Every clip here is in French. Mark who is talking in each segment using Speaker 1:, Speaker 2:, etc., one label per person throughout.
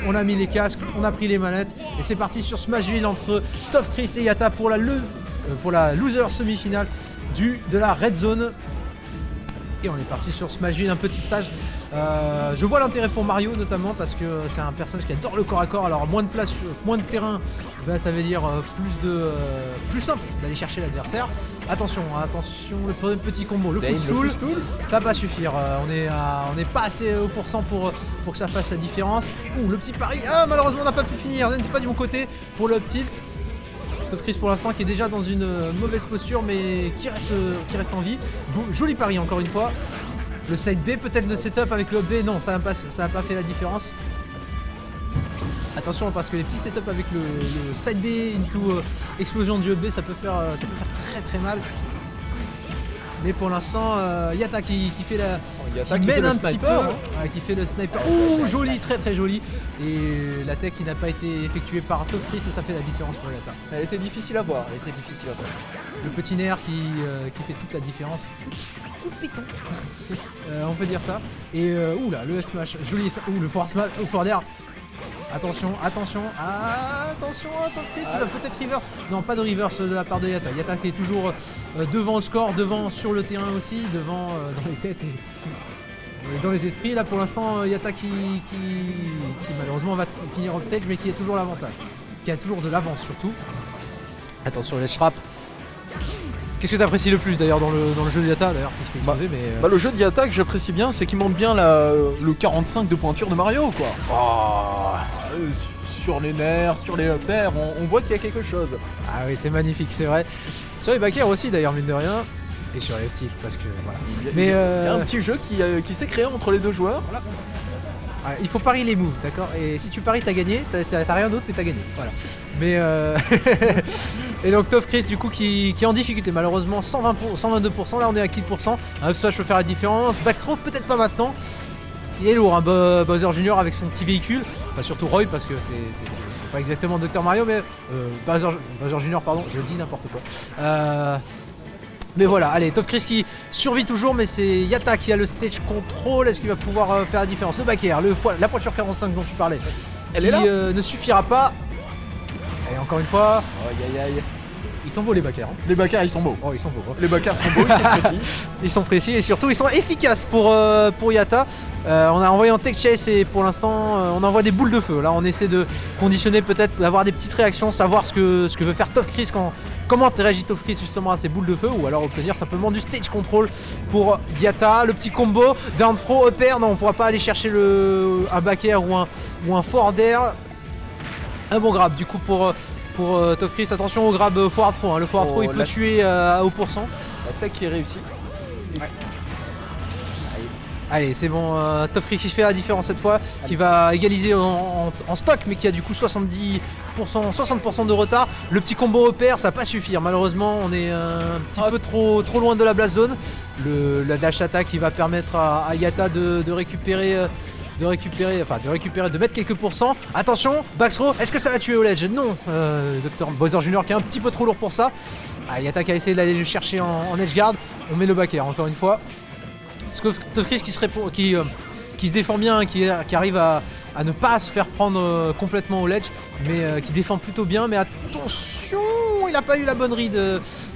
Speaker 1: On a mis les casques, on a pris les manettes et c'est parti sur Smashville entre Toph-Chris et Yatta pour la loser semi-finale de la Red Zone. Et on est parti sur Smashville, un petit stage. Je vois l'intérêt pour Mario notamment parce que c'est un personnage qui adore le corps à corps. Alors moins de place, moins de terrain, ben, ça veut dire plus simple d'aller chercher l'adversaire. Attention, le petit combo, le footstool, ça va suffire. On n'est pas assez au pourcent pour que ça fasse la différence. Ouh, le petit pari, malheureusement on n'a pas pu finir. C'est pas du bon côté pour le up tilt. Toph-Chris pour l'instant qui est déjà dans une mauvaise posture mais qui reste en vie. Joli pari encore une fois. Le side B, peut-être le setup avec le up B, non ça n'a pas fait la différence. Attention parce que les petits setups avec le side B into explosion du up B ça peut faire très très mal. Mais pour l'instant, Yatta qui fait mène un petit peu, qui fait le sniper. Ouh, joli, très très joli. Et la tech qui n'a pas été effectuée par Toph-Chris et ça fait la différence pour Yatta.
Speaker 2: Elle était difficile à voir.
Speaker 1: Le petit nerf qui fait toute la différence. Coup de piton. On peut dire ça. Et là, le smash, joli, le forward smash, le forward air. Attention, Toph-Chris qui va peut-être reverse. Non, pas de reverse de la part de Yatta. Yatta qui est toujours devant au score, devant sur le terrain aussi, devant dans les têtes et dans les esprits. Là pour l'instant, Yatta qui malheureusement va finir off stage mais qui a toujours l'avantage. Qui a toujours de l'avance surtout. Attention, les shrap. Qu'est-ce que tu apprécies le plus d'ailleurs dans le jeu de Yatta d'ailleurs qui se fait exploser,
Speaker 2: le jeu de Yatta que j'apprécie bien, c'est qu'il monte bien le 45 de pointure de Mario quoi. Sur les nerfs, sur les up-airs, on voit qu'il y a quelque chose.
Speaker 1: Ah oui, c'est magnifique, c'est vrai. Sur les back-airs aussi d'ailleurs, mine de rien. Et sur les tilt parce que voilà.
Speaker 2: Il y a un petit jeu qui s'est créé entre les deux joueurs.
Speaker 1: Voilà. Voilà, il faut parier les moves, d'accord. Et si tu paries, t'as gagné. T'as rien d'autre, mais t'as gagné. Voilà. Mais et donc Toph-Chris du coup qui est en difficulté malheureusement 122%. Là on est à kill %. Un up smash peut faire la différence. Backstroke peut-être pas maintenant. Il est lourd, Bowser Junior avec son petit véhicule. Enfin surtout Roy parce que c'est pas exactement Dr Mario mais Bowser Junior pardon, je dis n'importe quoi. Mais voilà, allez, Toph-Chris qui survit toujours, mais c'est Yatta qui a le stage control. Est-ce qu'il va pouvoir faire la différence? Le back air, la pointure 45 dont tu parlais,
Speaker 2: elle est là
Speaker 1: ne suffira pas. Et encore une fois, ils sont beaux les back airs.
Speaker 2: Les back airs ils sont beaux.
Speaker 1: Oh, ils sont beaux.
Speaker 2: Les back airs sont beaux, ils sont précis.
Speaker 1: Ils sont précis et surtout ils sont efficaces pour Yatta. On a envoyé en tech chase et pour l'instant on envoie des boules de feu. Là on essaie de conditionner peut-être, d'avoir des petites réactions, savoir ce que veut faire Toph-Chris comment réagit Toph-Chris justement à ces boules de feu ou alors obtenir simplement du stage control pour Yatta. Le petit combo, down throw, up air, non on pourra pas aller chercher un back air ou un forward air. Un bon grab du coup pour Toph-Chris. Attention au grab forward throw, le forward throw il peut tuer à haut pourcent.
Speaker 2: L'attaque qui est réussie.
Speaker 1: Ouais. Allez c'est bon, Toph-Chris qui fait la différence cette fois, qui va égaliser en stock mais qui a du coup 60% de retard. Le petit combo au pair ça va pas suffire malheureusement, on est un petit peu trop loin de la blast zone. La dash attack qui va permettre à Yatta de récupérer, de mettre quelques pourcents. Attention, backthrow, est-ce que ça va tuer au ledge? Non, Dr Bowser Junior qui est un petit peu trop lourd pour ça. Yatta qui a essayé d'aller le chercher en edge guard. On met le back air encore une fois. Toph-Chris qui se défend bien, qui arrive à ne pas se faire prendre complètement au ledge, mais qui défend plutôt bien. Mais attention, il n'a pas eu la bonne read.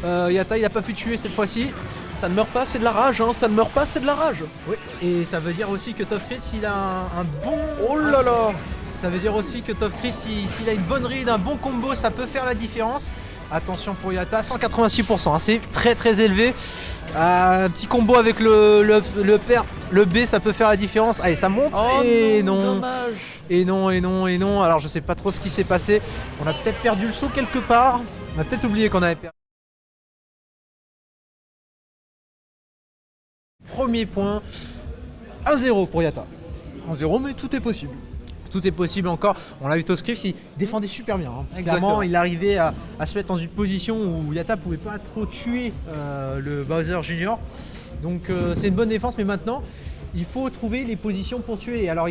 Speaker 1: Yatta, il n'a pas pu tuer cette fois-ci.
Speaker 2: Ça ne meurt pas, c'est de la rage, ça ne meurt pas, c'est de la rage.
Speaker 1: Oui, et ça veut dire aussi que Toph-Chris, il a un bon...
Speaker 2: Oh là là.
Speaker 1: Ça veut dire aussi que Toph-Chris, s'il a une bonne read, un bon combo, ça peut faire la différence. Attention pour Yatta, 186%, c'est très très élevé. Un petit combo avec le B, ça peut faire la différence. Allez, ça monte et non.
Speaker 2: Dommage.
Speaker 1: Et non. Alors je sais pas trop ce qui s'est passé. On a peut-être perdu le saut quelque part. On a peut-être oublié qu'on avait perdu. Premier point, 1-0 pour Yatta.
Speaker 2: 1-0 mais tout est possible.
Speaker 1: Tout est possible encore. On l'a vu Toph-Chris qui défendait super bien. Clairement, il arrivait à se mettre dans une position où Yatta pouvait pas trop tuer le Bowser Junior. Donc c'est une bonne défense, mais maintenant il faut trouver les positions pour tuer. Alors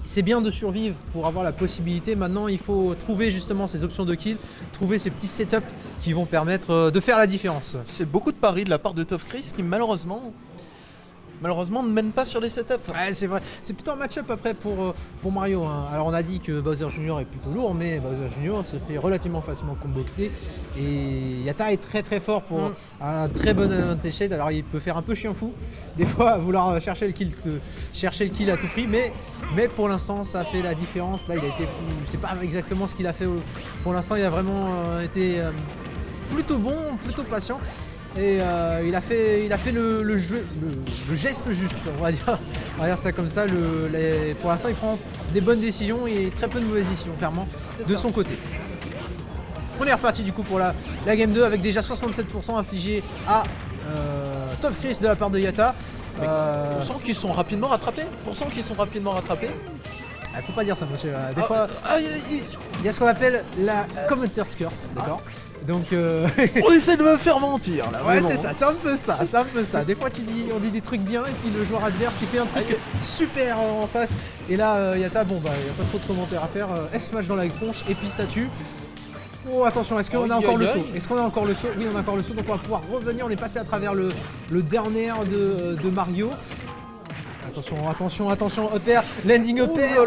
Speaker 1: c'est bien de survivre pour avoir la possibilité. Maintenant il faut trouver justement ces options de kill, trouver ces petits setups qui vont permettre de faire la différence.
Speaker 2: C'est beaucoup de paris de la part de Toph-Chris qui malheureusement malheureusement ne mène pas sur les setups.
Speaker 1: Ouais, c'est vrai. C'est plutôt un match-up après pour Mario. Hein. Alors on a dit que Bowser Jr. est plutôt lourd, mais Bowser Jr. se fait relativement facilement comboter. Et Yatta est très très fort pour un très bon advantage shade. Alors il peut faire un peu chien fou, des fois à vouloir chercher le kill à tout prix, mais pour l'instant ça fait la différence. Là il a été, c'est pas exactement ce qu'il a fait pour l'instant. Il a vraiment été plutôt bon, plutôt patient. Et il a fait le geste juste, on va dire ça comme ça. Pour l'instant, il prend des bonnes décisions et très peu de mauvaises décisions, clairement, de son côté. On est reparti du coup pour la Game 2 avec déjà 67% infligé à Toph Chris de la part de Yatta.
Speaker 2: Pour qu'ils sont rapidement rattrapés.
Speaker 1: Faut pas dire ça, monsieur. Des fois, il y a ce qu'on appelle la commenter's curse, d'accord. Donc
Speaker 2: on essaie de me faire mentir là.
Speaker 1: Ouais, c'est ça, c'est un peu ça. Des fois on dit des trucs bien et puis le joueur adverse il fait un truc super en face. Et là Yatta, bon bah il y a pas trop de commentaires à faire. F-smash dans la tronche et puis ça tue. Oh attention, est-ce qu'on a encore le saut? Est-ce qu'on a encore le saut? Oui, on a encore le saut, donc on va pouvoir revenir. On est passé à travers le dernier de Mario. Attention, up air, landing up air,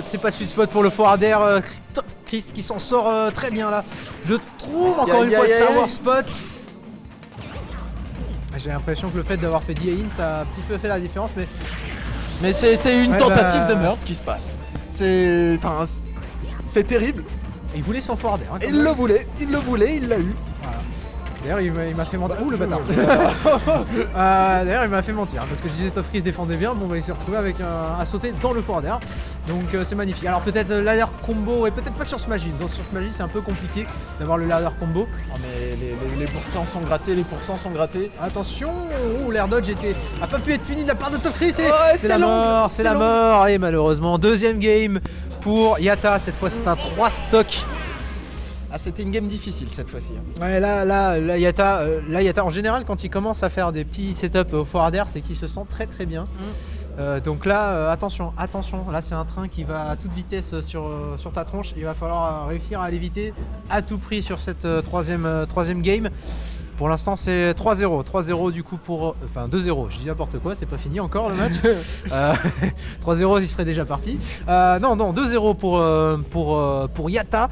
Speaker 1: c'est pas sweet spot pour le forward air. Chris qui s'en sort très bien là. Je trouve encore une fois savoir spot. J'ai l'impression que le fait d'avoir fait DA in, ça a un petit peu fait la différence,
Speaker 2: mais c'est une tentative de meurtre qui se passe. C'est terrible.
Speaker 1: Il voulait son forward air. Hein,
Speaker 2: il le voulait, il l'a eu.
Speaker 1: Voilà. D'ailleurs il m'a fait mentir. Ouh le bâtard. D'ailleurs il m'a fait mentir parce que je disais Toph Chris défendait bien. Bon bah il s'est retrouvé avec à sauter dans le forward air. Donc c'est magnifique. Alors peut-être ladder combo et peut-être pas sur Smash Hill. Donc sur Smash Hill c'est un peu compliqué d'avoir le ladder combo.
Speaker 2: Oh, mais les pourcents sont grattés,
Speaker 1: Attention, l'air dodge a pas pu être puni de la part de Toph Chris. C'est la mort. Et malheureusement deuxième game pour Yatta. Cette fois c'est un 3 stock.
Speaker 2: Ah, c'était une game difficile cette fois-ci.
Speaker 1: Ouais, là Yatta en général quand il commence à faire des petits setups au forward air, c'est qu'il se sent très très bien. Donc là, attention, là c'est un train qui va à toute vitesse sur ta tronche. Il va falloir réussir à l'éviter à tout prix sur cette troisième game. Pour l'instant c'est 3-0. 3-0 du coup pour... Enfin 2-0, je dis n'importe quoi, c'est pas fini encore le match. 3-0 il serait déjà parti. Non, 2-0 pour Yatta.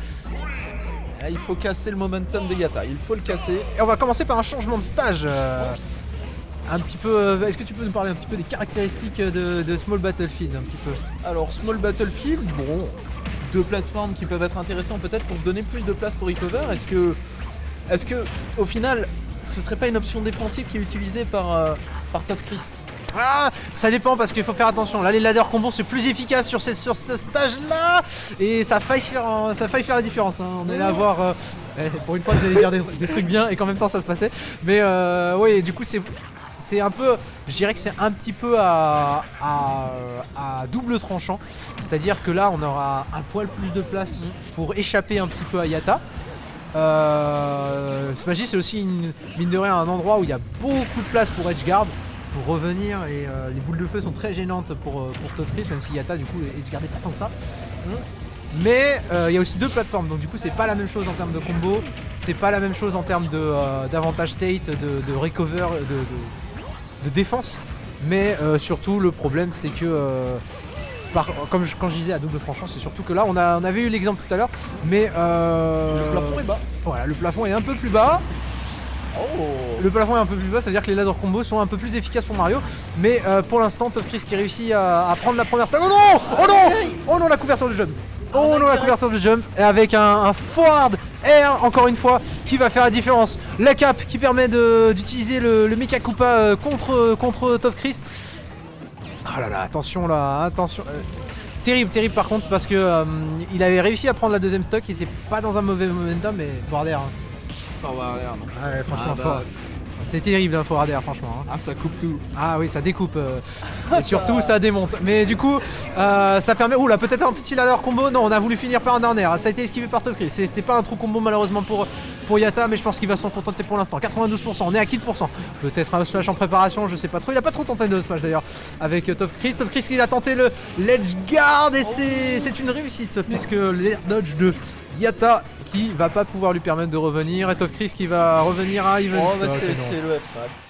Speaker 2: Il faut casser le momentum de Yatta, il faut le casser.
Speaker 1: Et on va commencer par un changement de stage. Un petit peu. Est-ce que tu peux nous parler un petit peu des caractéristiques de Small Battlefield un petit peu?
Speaker 2: Alors Small Battlefield, bon, deux plateformes qui peuvent être intéressantes peut-être pour se donner plus de place pour recover. Est-ce que au final, ce serait pas une option défensive qui est utilisée par Toph Chris?
Speaker 1: Ah, ça dépend parce qu'il faut faire attention. Là, les ladder combos c'est plus efficace sur ce stage-là et ça faille faire la différence. Hein. On est là à voir. Pour une fois, j'allais dire des trucs bien et qu'en même temps ça se passait. Mais oui, du coup, c'est un peu. Je dirais que c'est un petit peu à double tranchant. C'est-à-dire que là, on aura un poil plus de place pour échapper un petit peu à Yatta. Smash Hill, c'est aussi mine de rien un endroit où il y a beaucoup de place pour edgeguard. Pour revenir et les boules de feu sont très gênantes pour Toph Chris, même si Yatta du coup edgeguardait pas tant que ça. Mais il y a aussi deux plateformes, donc du coup c'est pas la même chose en termes de combo, c'est pas la même chose en termes d'avantage state, de recover, de défense. Mais surtout le problème c'est que quand je disais à double tranchant, c'est surtout que là on avait eu l'exemple tout à l'heure, mais
Speaker 2: le plafond est bas.
Speaker 1: Voilà, le plafond est un peu plus bas. Le plafond est un peu plus bas, ça veut dire que les ladder combos sont un peu plus efficaces pour Mario. Mais pour l'instant, Toph Chris qui réussit à prendre la première stage. Oh non, la couverture de jump. La couverture de jump. Et avec un forward air, encore une fois, qui va faire la différence. La cap qui permet d'utiliser le Mecha Koopa contre Toph Chris. Oh là là, attention. Terrible par contre, parce que il avait réussi à prendre la deuxième stock. Il était pas dans un mauvais momentum, mais forward air. Ouais, franchement fort. C'est terrible un forward air franchement. Hein.
Speaker 2: Ah ça coupe tout.
Speaker 1: Ah oui ça découpe. Et surtout ça démonte. Mais du coup ça permet. Ouh là peut-être un petit ladder combo. Non on a voulu finir par un dernier. Ça a été esquivé par Toph Chris. C'était pas un trou combo malheureusement pour Yatta, mais je pense qu'il va s'en contenter pour l'instant. 92%, on est à qui de pourcent? Peut-être un smash en préparation, je sais pas trop. Il a pas trop tenté de smash d'ailleurs avec Toph Chris. Toph Chris qui a tenté le ledge guard et c'est une réussite puisque l'air dodge de Yatta qui va pas pouvoir lui permettre de revenir et Toph Chris qui va revenir à Even.
Speaker 2: C'est le F.